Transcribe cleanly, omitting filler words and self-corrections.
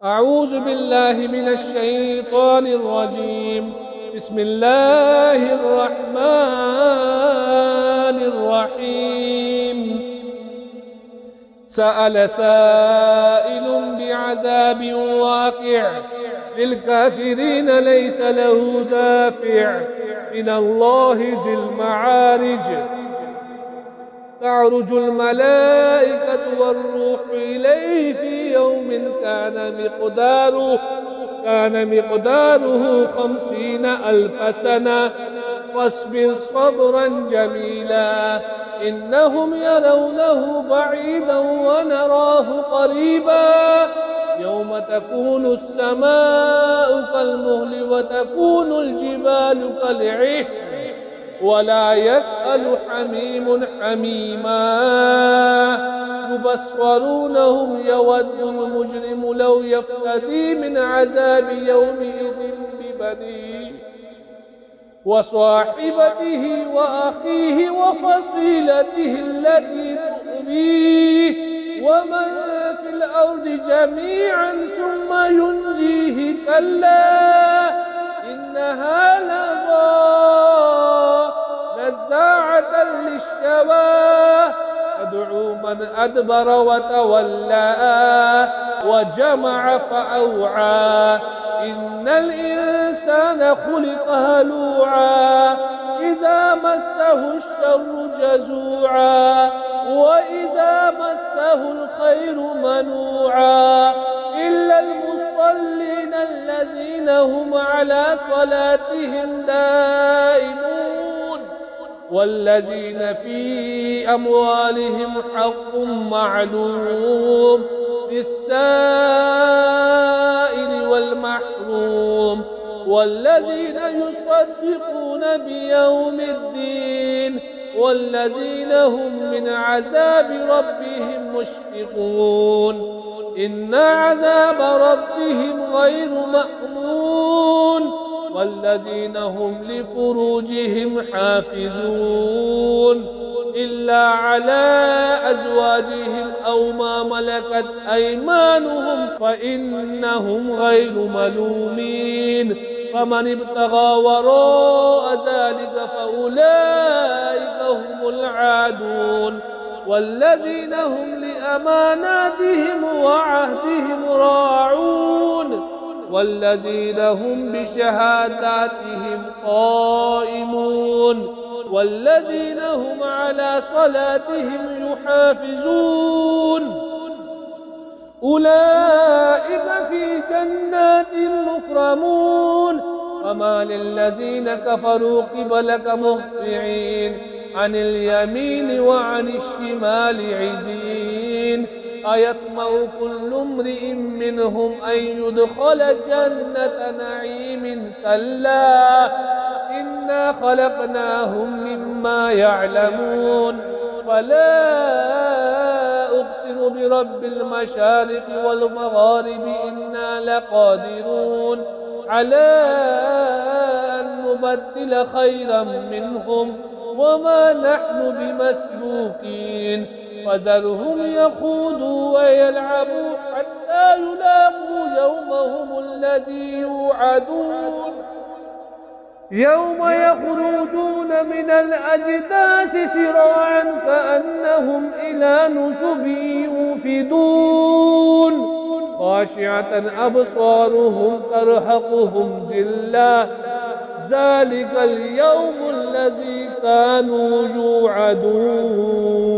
أعوذ بالله من الشيطان الرجيم. بسم الله الرحمن الرحيم. سأل سائل بعذاب واقع للكافرين ليس له دافع من الله ذي المعارج. تعرج الملائكة والروح إليه في يوم كان مقداره 50,000 سنة فاصبر صبرا جميلا إنهم يرونه بعيدا ونراه قريبا يوم تكون السماء كالمهل وتكون الجبال كالعهن ولا يسأل حميم حميما يبصرونهم يود المجرم لو يفتدي من عذاب يومئذ ببنيه وصاحبته وأخيه وفصيلته التي تؤويه ومن في الأرض جميعا ثم ينجيه كلا إنها نزاعة للشوى تدعو من أدبر وتولى وجمع فأوعى إن الإنسان خلق هلوعا إذا مسه الشر جزوعا وإذا مسه الخير منوعا إلا المصلين الذين هم على صلاتهم دائمون والذين في أموالهم حق معلوم للسائل والمحروم والذين يصدقون بيوم الدين والذين هم من عذاب ربهم مشفقون إن عذاب ربهم غير مأمون والذين هم لفروجهم حافظون إلا على أزواجهم أو ما ملكت أيمانهم فإنهم غير ملومين فمن ابتغى وراء ذلك فأولئك هم العادون والذين هم لأماناتهم وعهدهم راعون والذين هم بشهاداتهم قائمون والذين هم على صلاتهم يحافظون أولئك في جنات مكرمون فما للذين كفروا قبلك مهطعين عن اليمين وعن الشمال عزين أيطمع كل امرئ منهم أن يدخل جنة نعيم كلا إنا خلقناهم مما يعلمون فلا أقسم برب المشارق والمغارب إنا لقادرون على أن نبدل خيرا منهم وما نحن بمسبوقين فذرهم يخوضوا ويلعبوا حتى يلاقوا يومهم الذي يوعدون يوم يخرجون من الأجداث سراعا كأنهم إلى نصب يوفدون خاشعة أبصارهم ترهقهم ذلة ذلك اليوم الذي كانوا يوعدون.